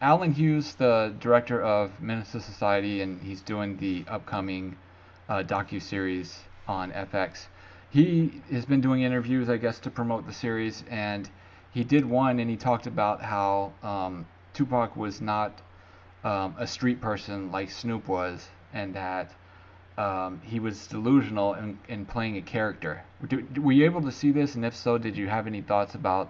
Alan Hughes, the director of Menace to Society, and he's doing the upcoming docu-series on FX. He has been doing interviews, I guess, to promote the series, and he did one, and he talked about how Tupac was not a street person like Snoop was, and that he was delusional in playing a character. Were you able to see this, and if so, did you have any thoughts about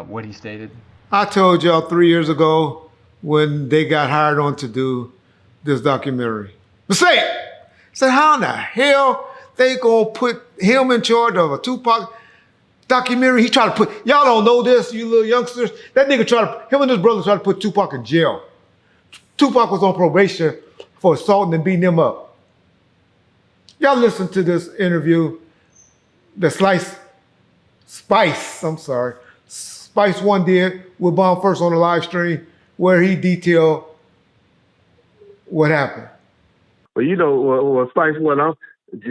what he stated? I told y'all 3 years ago when they got hired on to do this documentary. Mistake! Said, how in the hell they gonna put him in charge of a Tupac documentary? He tried to put, y'all don't know this, you little youngsters. That nigga him and his brother tried to put Tupac in jail. Tupac was on probation for assaulting and beating him up. Y'all listen to this interview that Spice One did with Bomb First on the live stream, where he detailed what happened. Well, Spice One,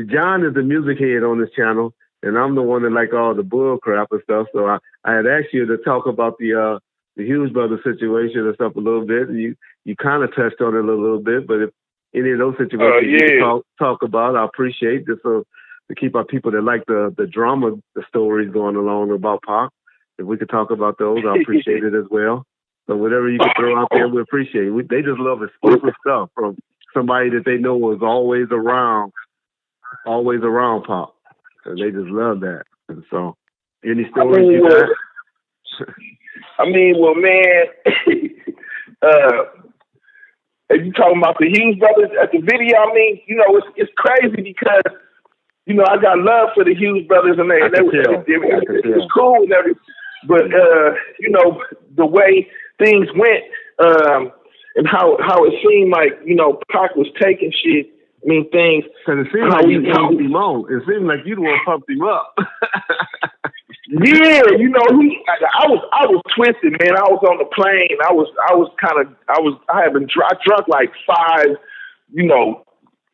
John is the music head on this channel, and I'm the one that like all the bull crap and stuff. So I had asked you to talk about the Hughes brothers situation and stuff a little bit. And you kind of touched on it a little bit, but if any of those situations you can talk about, I appreciate this to keep our people that like the drama, the stories going along about Pac. If we could talk about those, I appreciate it as well. So whatever you can throw out there, we appreciate it. They just love exclusive stuff from somebody that they know was always around Pac. And they just love that. And so, any stories you got? Well, man, if you talking about the Hughes brothers at the video, it's crazy because, I got love for the Hughes brothers and it's cool and everything. But, the way things went and how it seemed like, Pac was taking shit. Things. Because it seemed like you pumped him on. It seemed like you the one pumped him up. Yeah, I was twisted, man. I was on the plane. I drunk like 5,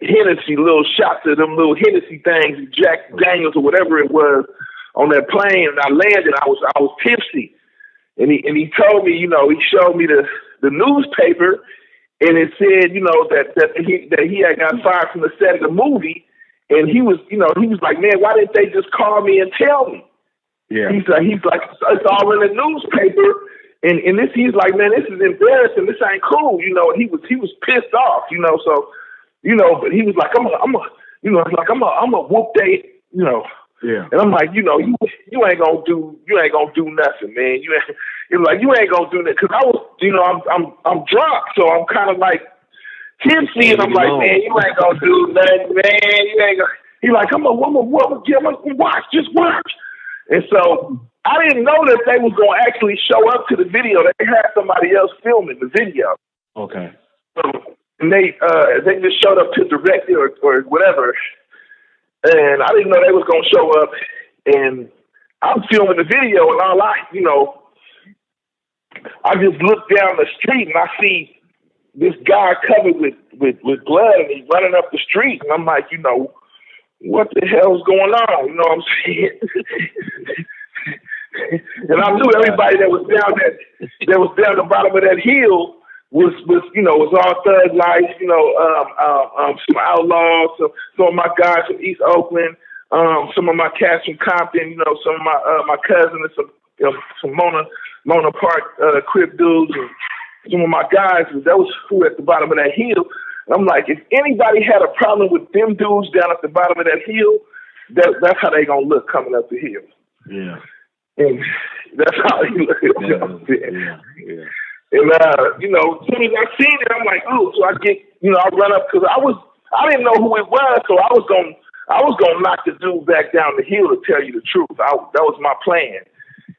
Hennessy, little shots of them little Hennessy things, Jack Daniels or whatever it was on that plane. And I landed. I was tipsy. And he told me, he showed me the newspaper, and it said, that he had got fired from the set of the movie. And he was like, man, why didn't they just call me and tell me? Yeah. He's like, it's all in the newspaper. And he's like, man, this is embarrassing. This ain't cool. And he was pissed off, so, but he was like, I'm a whoop they, Yeah. And I'm like, you ain't gonna do nothing, man. You ain't gonna do that. Cause I was, I'm drunk. So I'm kind of like tipsy, and I'm like, man, you ain't gonna do nothing, man. You ain't gonna, he like, I'm gonna watch, just watch. And so I didn't know that they was gonna actually show up to the video. They had somebody else filming the video. Okay. So, and they just showed up to direct it or whatever. And I didn't know they was gonna show up. And I'm filming the video, and all I just look down the street and I see this guy covered with blood, and he's running up the street, and I'm like, what the hell's going on? You know what I'm saying? And I knew everybody that was down the bottom of that hill was all thug life, some outlaws, some of my guys from East Oakland, some of my cats from Compton, some of my cousins, some Mona Park Crip dudes, and some of my guys. That was who at the bottom of that hill. And I'm like, if anybody had a problem with them dudes down at the bottom of that hill, that's how they gonna look coming up the hill. Yeah. And that's how he looked. Yeah. And as soon as I seen it, I'm like, oh, so I get, I run up because I didn't know who it was, so I was gonna knock the dude back down the hill to tell you the truth. That was my plan.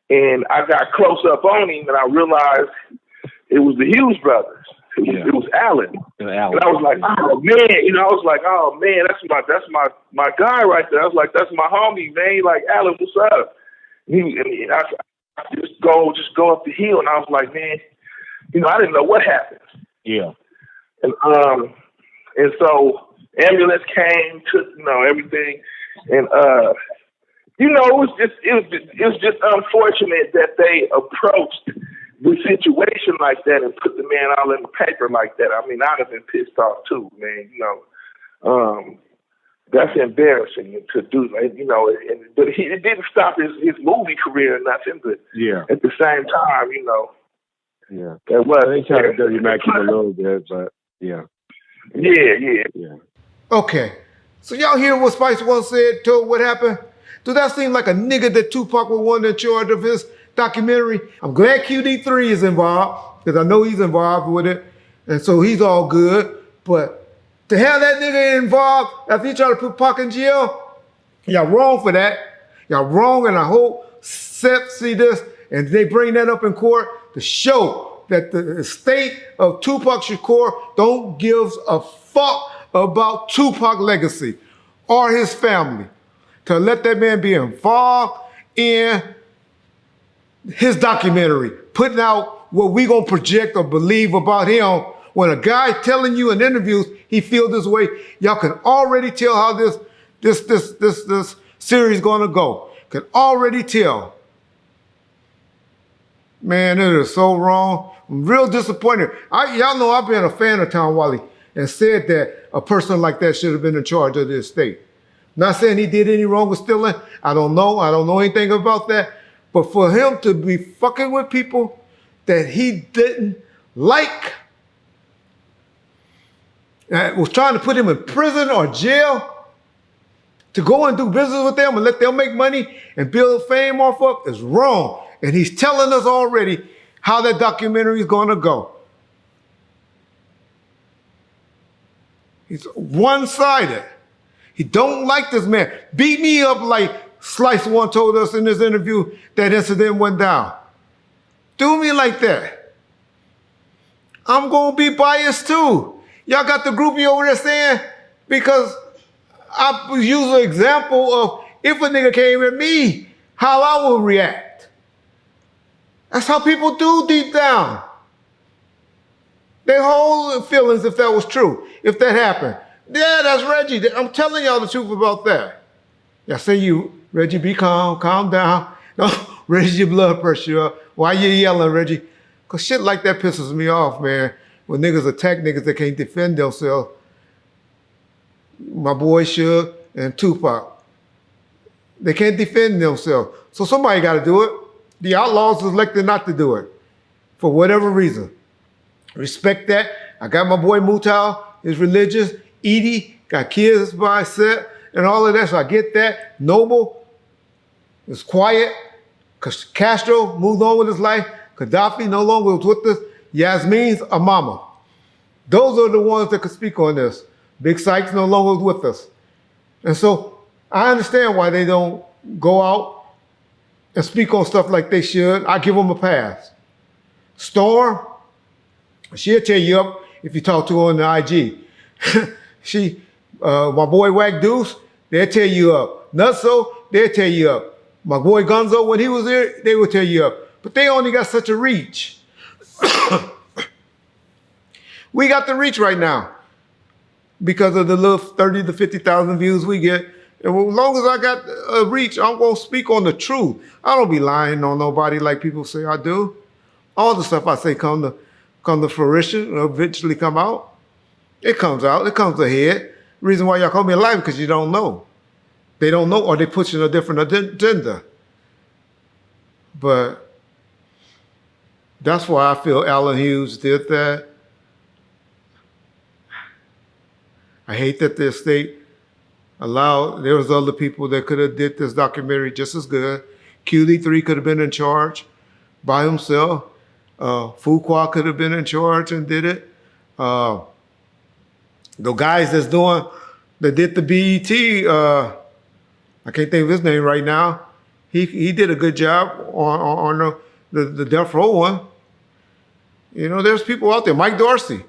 And I got close up on him, and I realized it was the Hughes brothers. It was Alan. And I was like, oh man, that's my guy right there. I was like, that's my homie, man. Like, Alan, what's up? And I just go up the hill, and I was like, man, I didn't know what happened. Yeah. And so ambulance came, took everything, and it was just unfortunate that they approached the situation like that and put the man all in the paper like that, I mean, I'd have been pissed off too, man. That's embarrassing to do, but it didn't stop his movie career or nothing. But at the same time, that was they tried to dirty Mac him a little bit, but yeah. Okay, so y'all hear what Spice once said to what happened? Do that seem like a nigga that Tupac would want in charge of his documentary? I'm glad QD3 is involved, because I know he's involved with it, and so he's all good. But to have that nigga involved after he tried to put Pac in jail, y'all wrong for that. Y'all wrong, and I hope Seth see this, and they bring that up in court to show that the estate of Tupac Shakur don't give a fuck about Tupac legacy or his family. To let that man be involved in his documentary, putting out what we gonna project or believe about him. When a guy telling you in interviews he feels this way, y'all can already tell how this series gonna go. Can already tell. Man, it is so wrong. I'm real disappointed. Y'all know I've been a fan of Tom Wally and said that a person like that should have been in charge of the estate. Not saying he did any wrong with stealing. I don't know anything about that. But for him to be fucking with people that he didn't like, was trying to put him in prison or jail, to go and do business with them and let them make money and build fame off of, is wrong. And he's telling us already how that documentary is going to go. He's one-sided. He don't like this man. Beat me up like Slice One told us in this interview that incident went down. Do me like that. I'm going to be biased too. Y'all got the groupie over there saying, because I use an example of if a nigga came at me, how I would react. That's how people do deep down. They hold feelings if that was true, if that happened. Yeah, that's Reggie. I'm telling y'all the truth about that. Y'all say Reggie, be calm down. Don't raise your blood pressure up. Why you yelling, Reggie? Because shit like that pisses me off, man. When niggas attack niggas that can't defend themselves. My boy Suge and Tupac. They can't defend themselves. So somebody got to do it. The Outlaws elected not to do it for whatever reason. Respect that. I got my boy Mutau, is religious. Edie got kids by Seth and all of that, so I get that. Noble is quiet. Castro moved on with his life. Gaddafi no longer was with us. Yasmin's a mama. Those are the ones that could speak on this. Big Sykes no longer was with us. And so I understand why they don't go out and speak on stuff like they should. I give them a pass. Storm, she'll tear you up if you talk to her on the IG. My boy Wack Deuce, they'll tear you up. Nutso, they'll tear you up. My boy Gonzo, when he was there, they would tear you up. But they only got such a reach. We got the reach right now because of the little 30 to 50,000 views we get. And as long as I got a reach, I'm going to speak on the truth. I don't be lying on nobody like people say I do. All the stuff I say come to fruition, or eventually come out. It comes out. It comes ahead. The reason why y'all call me a liar because you don't know. They don't know, or they pushing a different agenda. But that's why I feel Alan Hughes did that. I hate that the estate allowed, there was other people that could have did this documentary just as good. QD3 could have been in charge by himself. Fuqua could have been in charge and did it. The guys that did the BET, I can't think of his name right now. He did a good job on the Death Row one. You know, there's people out there. Mike Dorsey,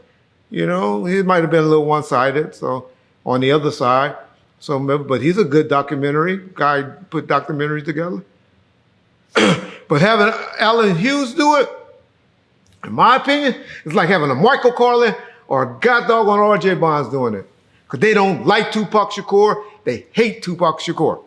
you know, he might have been a little one-sided, so on the other side. So, but he's a good documentary guy, put documentaries together. But having Alan Hughes do it, in my opinion, it's like having a Michael Carlin or a goddog on R.J. Bonds doing it. Because they don't like Tupac Shakur, they hate Tupac Shakur.